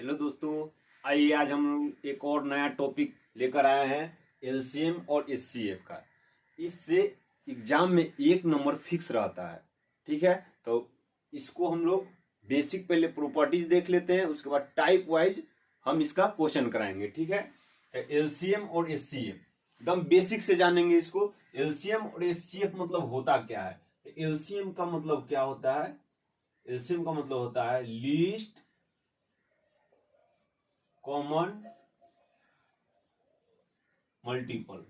Hello दोस्तों, आइए आज हम एक और नया टॉपिक लेकर आए हैं एलसीएम और एचसीएफ का। इससे एग्जाम में एक नंबर फिक्स रहता है। ठीक है, तो इसको हम लोग बेसिक पहले प्रॉपर्टीज देख लेते हैं, उसके बाद टाइप वाइज हम इसका क्वेश्चन कराएंगे। ठीक है, एलसीएम और एचसीएफ एकदम बेसिक से जानेंगे इसको। एलसीएम और एचसीएफ मतलब होता क्या है? एलसीएम का मतलब क्या होता है? एलसीएम का मतलब होता है लीस्ट कॉमन मल्टीपल।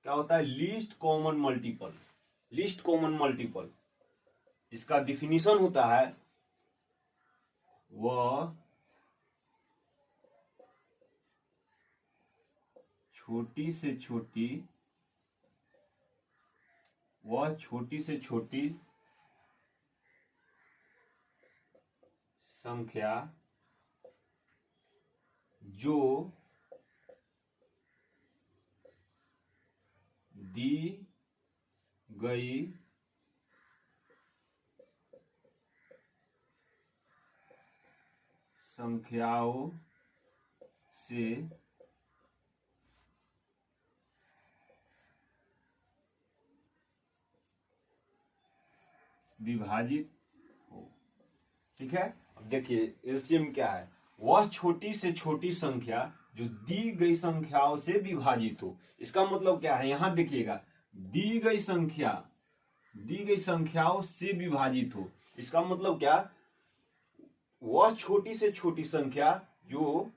क्या होता है? Least common multiple. Least common multiple इसका डिफिनीशन होता है वह छोटी से छोटी संख्या जो दी गई संख्याओं से विभाजित हो। ठीक है, अब देखिए एलसीएम क्या है? वह छोटी से छोटी संख्या जो दी गई संख्याओं से विभाजित हो। इसका मतलब क्या है? यहां देखिएगा, दी गई संख्याओं से विभाजित हो। इसका मतलब क्या? वह छोटी से छोटी संख्या जो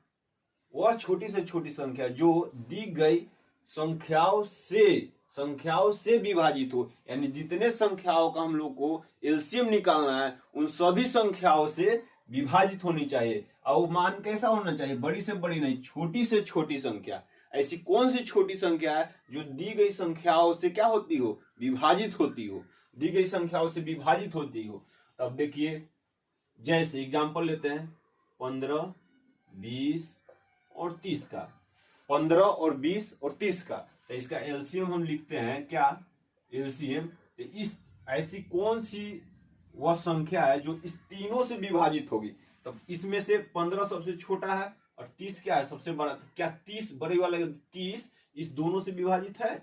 दी गई संख्याओं से विभाजित हो। यानी जितने संख्याओं का हम लोग को एलसीएम निकालना है उन सभी संख्याओं से विभाजित होनी चाहिए। और वो मान कैसा होना चाहिए? बड़ी से बड़ी नहीं, छोटी से छोटी संख्या। ऐसी कौन सी छोटी संख्या है जो दी गई संख्याओं से क्या होती हो? विभाजित होती हो। दी गई संख्याओं से विभाजित होती हो। तब देखिए, जैसे एग्जांपल लेते हैं 15, 20 और 30 का। 15 और 20 और 30 का, तो इसका एलसीएम हम लिखते हैं क्या? एलसीएम इस ऐसी कौन सी वह संख्या है जो इस तीनों से विभाजित होगी? तो इसमें से 15 सबसे छोटा है और 30 क्या है? सबसे बड़ा। तो क्या 30 बड़े वाला 30 इस दोनों से विभाजित है?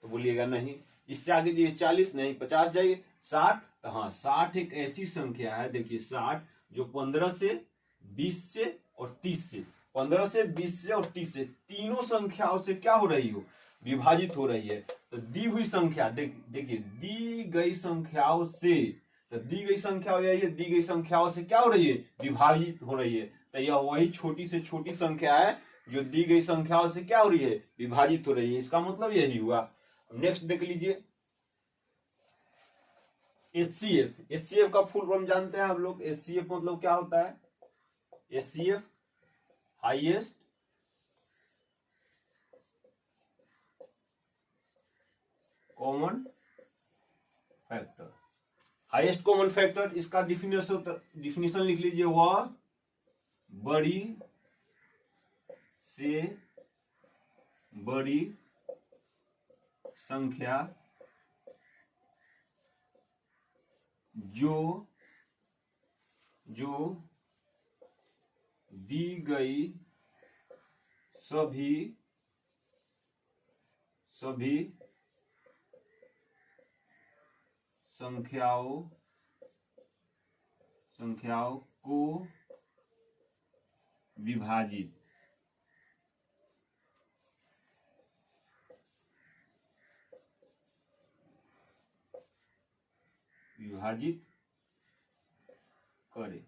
तो बोलिएगा नहीं। इससे आगे दिए 40 नहीं, 50 जाइए, 60। तो हाँ, 60 एक ऐसी संख्या है, देखिए 60 जो 15 से 20 से और 30 से 15 से 20 से और 30 से तीनों संख्याओं से क्या हो रही हो? विभाजित हो रही है। तो दी हुई संख्या देखिए, दी गई संख्याओं से, तो दी गई संख्या यही है, दी गई संख्याओं से क्या हो रही है? विभाजित हो रही है। तो यह वही छोटी से छोटी संख्या है जो दी गई संख्याओं से क्या हो रही है? विभाजित हो रही है। इसका मतलब यही हुआ। नेक्स्ट देख लीजिए, एचसीएफ। एचसीएफ का फुल फॉर्म जानते हैं आप लोग? एचसीएफ मतलब क्या होता है? HCF highest common factor. Highest common factor, इसका डिफिनेशन लिख लीजिए, वह बड़ी से बड़ी संख्या जो दी गई सभी संख्याओं को विभाजित करे।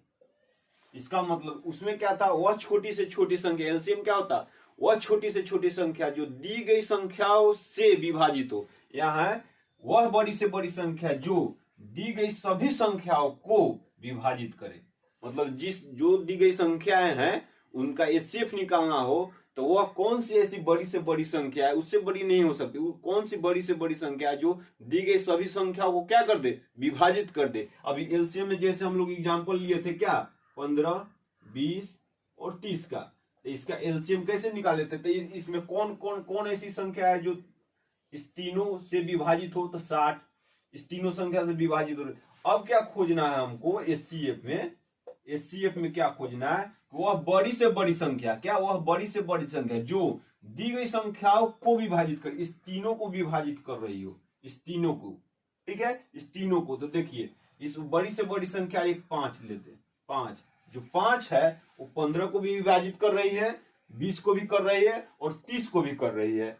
इसका मतलब उसमें क्या था? वह छोटी से छोटी संख्या, एलसीएम क्या होता? वह छोटी से छोटी संख्या जो दी गई संख्याओं से विभाजित हो। यह है वह बड़ी से बड़ी संख्या जो दी गई सभी संख्याओं को विभाजित करे। मतलब जो दी गई संख्याएं हैं उनका एचसीएफ निकालना हो तो वह कौन सी ऐसी बड़ी से बड़ी संख्या है? उससे बड़ी नहीं हो सकती। वो कौन सी बड़ी से बड़ी संख्या है जो दी गई सभी संख्याओं को क्या कर दे? विभाजित कर दे। अभी एलसीएम में जैसे हम लोग एग्जांपल लिए थे क्या? 15, 20 और 30 का। तो इसका एलसीएम कैसे निकाले थे? तो इसमें कौन ऐसी संख्या है जो इस तीनों से विभाजित हो? तो 60 इस तीनों संख्या से विभाजित हो रही। अब क्या खोजना है हमको एचसीएफ में, एचसीएफ में क्या खोजना है, वह बड़ी से बड़ी संख्या, क्या वह बड़ी से बड़ी संख्या जो दी गई संख्याओं को विभाजित कर, इस तीनों को विभाजित कर रही हो, इस तीनों को, ठीक है, इस तीनों को। तो देखिए इस बड़ी से बड़ी संख्या एक 5 लेते, 5, जो 5 है वो 15 को भी विभाजित कर रही है, 20 को भी कर रही है और 30 को भी कर रही है,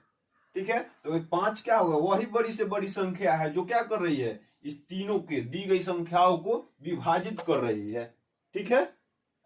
ठीक है। तो 5 क्या होगा, वही बड़ी से बड़ी संख्या है जो क्या कर रही है, इस तीनों के दी गई संख्याओं को विभाजित कर रही है, ठीक है।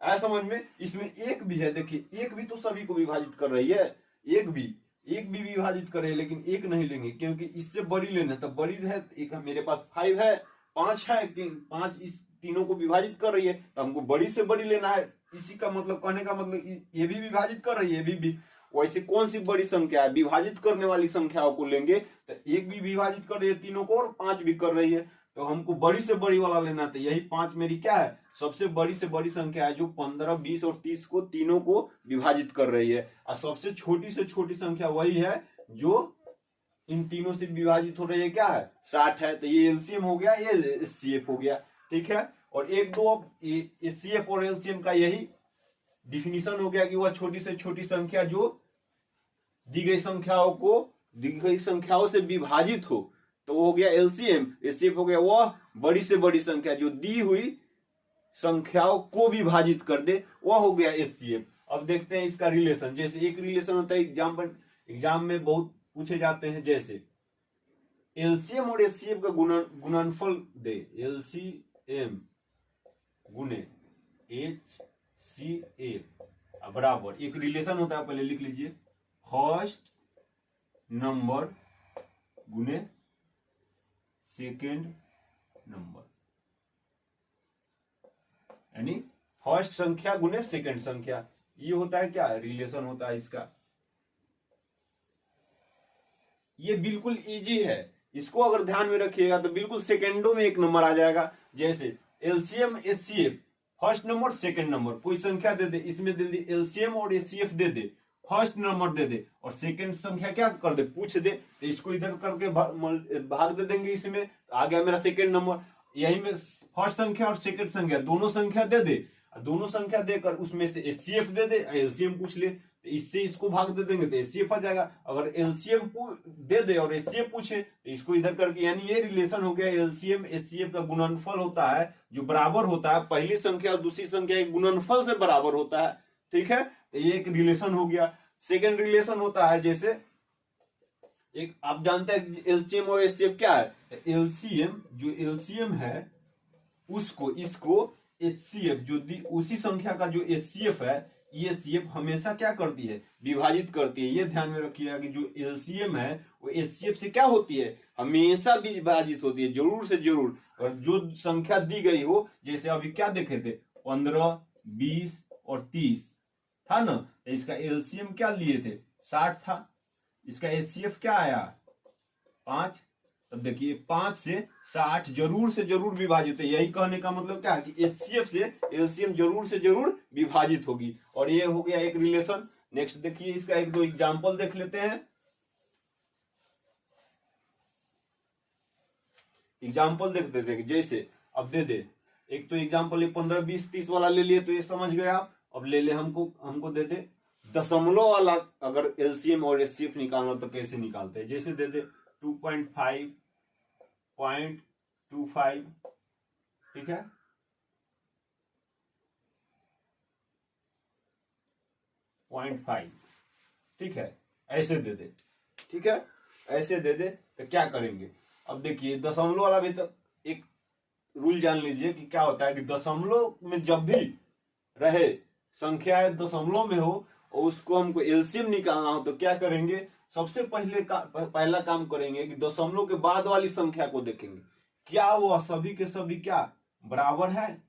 ऐसा समझ में। इसमें एक भी है, देखिए एक भी तो सभी को विभाजित कर रही है, एक भी विभाजित कर रही है, लेकिन एक नहीं लेंगे क्योंकि इससे बड़ी लेना, तो बड़ी है एक, मेरे पास 5 है, 5 है कि 5 इस तीनों को विभाजित कर रही है, तो हमको बड़ी से बड़ी लेना है। इसी का मतलब, कहने का मतलब ये भी विभाजित कर रही है, ये भी। वैसे कौन सी बड़ी संख्या है, विभाजित करने वाली संख्याओं को लेंगे, तो एक भी विभाजित कर रही है तीनों को और 5 भी कर रही है, तो हमको बड़ी से बड़ी वाला लेना था। यही 5 मेरी क्या है, सबसे बड़ी से बड़ी संख्या है जो 15, 20 और 30 को तीनों को विभाजित कर रही है। और सबसे छोटी से छोटी संख्या वही है जो इन तीनों से विभाजित हो रही है, क्या है, 60 है। तो ये एलसीएम हो गया, ये एचसीएफ हो गया, ठीक है। और एक दो एचसीएफ और एलसीएम का यही डिफिनीशन हो गया कि वह छोटी से छोटी संख्या जो दी गई संख्याओं से विभाजित हो, तो वो हो गया एलसीएम। एचसीएफ हो गया वह बड़ी से बड़ी संख्या जो दी हुई संख्याओं को विभाजित कर दे, वह हो गया एचसीएफ। अब देखते हैं इसका रिलेशन। जैसे एक रिलेशन होता है एग्जाम में बहुत पूछे जाते हैं, जैसे एलसीएम और एचसीएफ का गुणनफल दे, एलसीएम गुने एचसीएफ बराबर, एक रिलेशन होता है, पहले लिख लीजिए, फर्स्ट नंबर गुने सेकेंड नंबर, यानी फर्स्ट संख्या गुने सेकेंड संख्या। ये होता है क्या, रिलेशन होता है इसका। ये बिल्कुल इजी है, इसको अगर ध्यान में रखिएगा तो बिल्कुल सेकेंडों में एक नंबर आ जाएगा। जैसे LCM HCF, first number second number, कोई संख्या दे दे, इसमें दे दे एलसीएम और एचसीएफ दे दे, फर्स्ट नंबर दे दे और सेकंड संख्या क्या कर दे, पूछ दे, तो इसको इधर करके भाग दे देंगे, इसमें आ गया मेरा सेकंड नंबर। यही में फर्स्ट संख्या और सेकंड संख्या दोनों संख्या दे दे, दोनों संख्या देकर उसमें से एचसीएफ दे दे, एलसीएम पूछ ले, तो इससे इसको भाग दे देंगे तो एचसीएफ आ जाएगा। अगर एलसीएम दे दे और एचसीएफ पूछे तो इसको इधर करके, यानी ये रिलेशन हो गया। एलसीएम एचसीएफ का गुणनफल होता है जो बराबर होता है, पहली संख्या और दूसरी संख्या एक गुणनफल से बराबर होता है, ठीक है। तो ये एक रिलेशन हो गया। सेकेंड रिलेशन होता है, जैसे एक आप जानते हैं एलसीएम और एचसीएफ क्या है, एलसीएम जो एलसीएम है उसको, इसको एचसीएफ जो उसी संख्या का जो एचसीएफ है, ये एचसीएफ हमेशा क्या करती है, विभाजित करती है। ये ध्यान में रखिएगा कि जो एलसीएम है वो एचसीएफ से क्या होती है, हमेशा विभाजित होती है, जरूर से जरूर। और जो संख्या दी गई हो, जैसे अभी क्या देखे थे, 15, 20 और 30 था ना, तो इसका एलसीएम क्या लिए थे, 60 था, इसका एचसीएफ क्या आया, 5। तब देखिए 5 से 60 जरूर से जरूर विभाजित है। यही कहने का मतलब क्या है कि एचसीएफ से एलसीएम जरूर से जरूर विभाजित होगी। और ये हो गया एक रिलेशन। नेक्स्ट देखिए इसका एक दो एग्जांपल देख लेते हैं। एग्जांपल देखते थे, जैसे अब दे दे एक तो एग्जांपल, ये 15, 20, 30 वाला ले लिए तो ये समझ गया। अब ले ले हमको दे दे दशमलव वाला, अगर एलसीएम और एचसीएफ निकालना तो कैसे निकालते हैं। जैसे दे दे 2.5, 0.25, ठीक है, 0.5, ठीक है, ऐसे दे दे, ठीक है, ऐसे दे दे। तो क्या करेंगे, अब देखिए दशमलव वाला भी तो एक रूल जान लीजिए कि क्या होता है कि दशमलव में जब भी रहे संख्या दशमलव में हो और उसको हमको एलसीएम निकालना हो, तो क्या करेंगे, सबसे पहला काम करेंगे कि दशमलव के बाद वाली संख्या को देखेंगे, क्या वो सभी के सभी क्या बराबर है,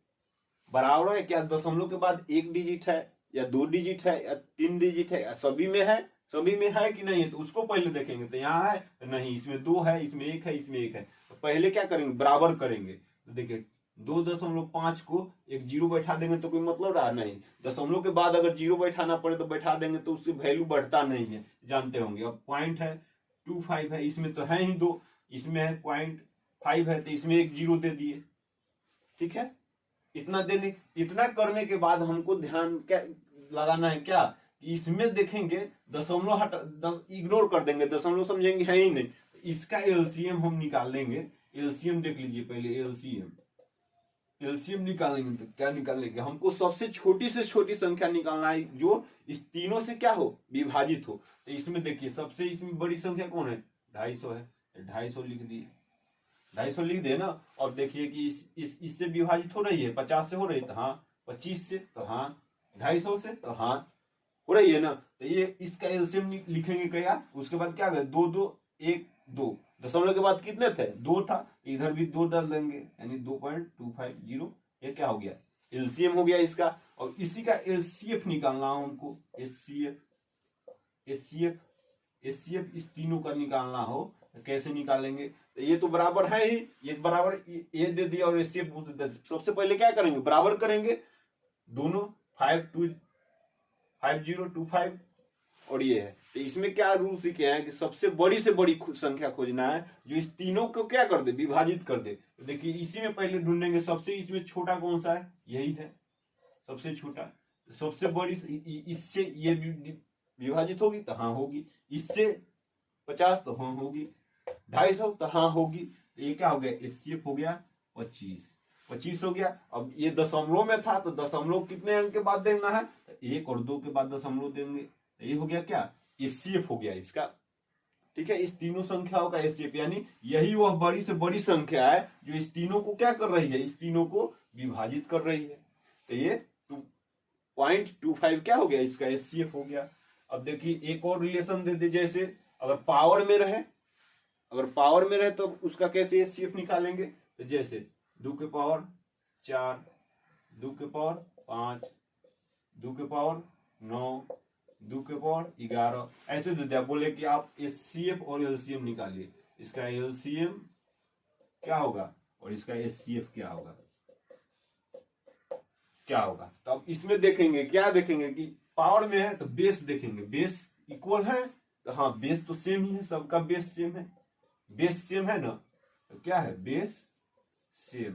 बराबर है क्या, दशमलव के बाद एक डिजिट है या 2 डिजिट है या 3 डिजिट है, सभी में है, सभी में है कि नहीं है, तो उसको पहले देखेंगे। तो यहाँ है तो नहीं, इसमें 2 है, इसमें 1 है, इसमें 1 है, तो पहले क्या करेंगे, बराबर करेंगे। तो देखिए 2.5 को एक जीरो बैठा देंगे तो कोई मतलब रहा नहीं, दशमलव के बाद अगर जीरो बैठाना पड़े तो बैठा देंगे तो उसकी वैल्यू बढ़ता नहीं है, जानते होंगे। अब पॉइंट है 25 है, इसमें तो है ही 2, इसमें है 0.5 है, तो इसमें एक जीरो दे दिए, ठीक है, इतना देने, इतना करने के बाद हमको ध्यान क्या लगाना है, क्या कि इसमें देखेंगे दशमलव इग्नोर कर देंगे, दशमलव समझेंगे है ही नहीं। इसका एलसीएम हम निकाल लेंगे। एलसीएम देख लीजिए पहले, एलसीएम निकालेंगे तो क्या निकालेंगे, हमको सबसे छोटी से छोटी संख्या निकालना है जो इस तीनों से क्या हो, विभाजित हो। तो इसमें देखिए सबसे इसमें बड़ी संख्या कौन है, 250 है, 250 लिख दिए, 250 लिख दे ना। और देखिए कि इससे विभाजित हो रही है, 50 से हो रही है तो हाँ, 25 से तो हाँ, 250 से तो हाँ हो रही है ना। तो ये इसका एलसीएम लिखेंगे क्या, उसके बाद क्या, 2 2 1 2, दशमलव के बाद कितने थे, 2 था, इधर भी 2 डाल देंगे, यानी 2.250। ये क्या हो गया, एलसीएम हो गया इसका। और इसी का एचसीएफ निकालना है हमको, एचसीएफ इस तीनों का निकालना हो तो कैसे निकालेंगे, तो ये तो बराबर है ही, ये बराबर ये दे दिया और एचसीएफ सबसे पहले क्या करेंगे, बराबर करेंगे दोनों, 5025 और ये है। तो इसमें क्या रूल सीखे हैं कि सबसे बड़ी से बड़ी संख्या खोजना है जो इस तीनों को क्या कर दे, विभाजित कर दे। तो देखिए इसी में पहले ढूंढेंगे सबसे इसमें छोटा कौन सा है, यही है सबसे छोटा। सबसे बड़ी इससे ये विभाजित होगी तो हाँ होगी, इससे 50 तो हाँ होगी, 250 तो हाँ होगी। तो ये क्या हो गया, एचसीएफ हो गया 25 हो गया। अब ये दशमलव में था तो दशमलव कितने अंक के बाद देना है, तो 1 और 2 के बाद दशमलव देंगे। तो ये हो गया क्या, एचसीएफ हो गया इसका। ठीक है, इस तीनों संख्याओं का एचसीएफ, यानी यही वह बड़ी से बड़ी संख्या है जो इस तीनों को क्या कर रही है, इस तीनों को विभाजित कर रही है। तो ये 2.25 क्या हो गया, इसका एचसीएफ हो गया। अब देखिए एक और रिलेशन दे दे, जैसे अगर पावर में रहे, तो उसका कैसे एचसीएफ निकालेंगे, तो जैसे 2 के पावर 4, 2 के पावर 5, 2 के पावर 9, 2 के पावर 11, ऐसे दे दिया। बोले कि आप एचसीएफ और एलसीएम निकालिए, इसका एलसीएम क्या होगा और इसका एचसीएफ क्या होगा, तो अब इसमें देखेंगे, क्या देखेंगे कि पावर में है तो बेस देखेंगे, बेस इक्वल है तो हाँ बेस तो सेम ही है, सबका बेस सेम है, बेस सेम है ना, तो क्या है, बेस सेम।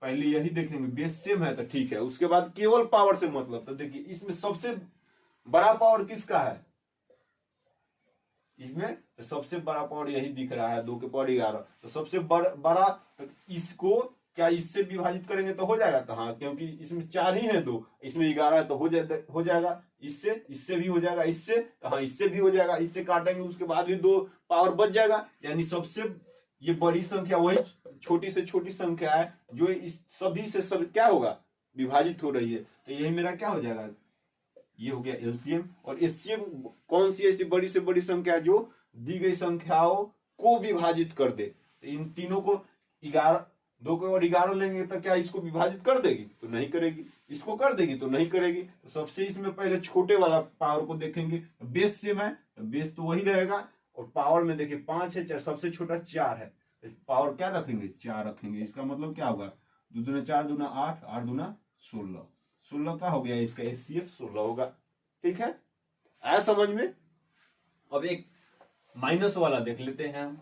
पहले यही देखेंगे, बेस सेम है तो ठीक है। उसके बाद केवल पावर से मतलब, तो देखिए इसमें सबसे बड़ा पावर किसका है, इसमें तो सबसे बड़ा पावर यही दिख रहा है, 2 के पावर 11। तो सबसे बड़ा तो इसको क्या इससे विभाजित करेंगे तो हो जाएगा, तो हाँ क्योंकि इसमें 4 ही है, 2 इसमें 11 है तो हो जाएगा, इससे भी हो जाएगा, इससे तो हाँ इससे भी हो जाएगा, इससे काटेंगे उसके बाद भी 2 पावर बच जाएगा। यानी सबसे ये बड़ी संख्या वही छोटी से छोटी संख्या है जो इस सभी से सब क्या होगा, विभाजित हो रही है। तो यही मेरा क्या हो जाएगा, ये हो गया एलसीएम। और एचसीएम कौन सी ऐसी बड़ी से बड़ी संख्या जो दी गई संख्याओं को विभाजित कर दे। तो इन तीनों को 11, 2 के और 11 लेंगे तो क्या इसको विभाजित कर देगी, तो नहीं करेगी, इसको कर देगी तो नहीं करेगी। तो सबसे इसमें पहले छोटे वाला पावर को देखेंगे, बेस सेम है तो बेस तो वही रहेगा। और पावर में देखिए 5 है, सबसे छोटा 4 है, पावर क्या रखेंगे, 4 रखेंगे। इसका मतलब क्या होगा, 2 दूना 4 दूना 8, 8 दूना 16, 16 का हो गया इसका एचसीएफ 16 होगा। ठीक है, आया समझ में। अब एक माइनस वाला देख लेते हैं हम,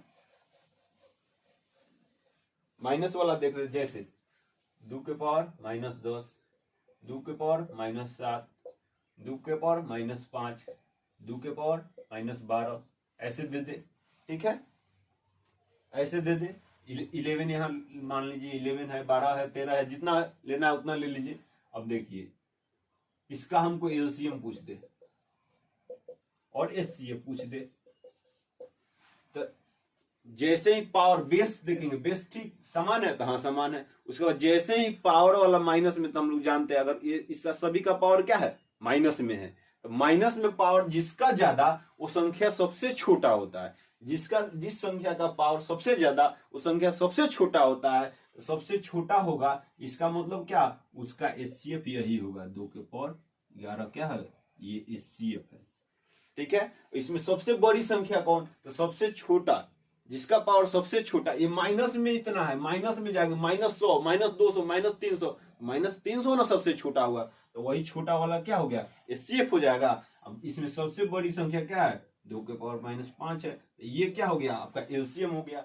माइनस वाला देख लेते, जैसे 2 के पावर -10, 2 के पावर -7, 2 के पावर -5, 2 के पावर -12, ऐसे दे दे। ठीक है, ऐसे दे दे। 11 यहाँ मान लीजिए, 11 है, 12 है, 13 है, जितना लेना है उतना ले लीजिए। अब देखिए इसका हमको एलसीएम पूछ दे और एचसीएफ पूछ दे, तो जैसे ही पावर बेस देखेंगे, बेस ठीक समान है तो हाँ समान है। उसके बाद जैसे ही पावर वाला माइनस में, तो हम लोग जानते हैं अगर ये इसका सभी का पावर क्या है, माइनस में है, तो माइनस में पावर जिसका ज्यादा वो संख्या सबसे छोटा होता है। जिस संख्या का पावर सबसे ज्यादा वो संख्या सबसे छोटा होता है, तो सबसे छोटा होगा, इसका मतलब क्या, उसका एचसीएफ यही होगा। 2 के पावर 11 क्या है, ये एचसीएफ है। ठीक है, इसमें सबसे बड़ी संख्या कौन, तो सबसे छोटा, जिसका पावर सबसे छोटा। ये माइनस में इतना है, माइनस में जाएगा -100, -200, -300, -300 ना सबसे छोटा हुआ, तो वही छोटा वाला क्या हो गया, एचसीएफ हो जाएगा। अब इसमें सबसे बड़ी संख्या क्या है, 2 के पावर -5 है, ये क्या हो गया, आपका एलसीएम हो गया।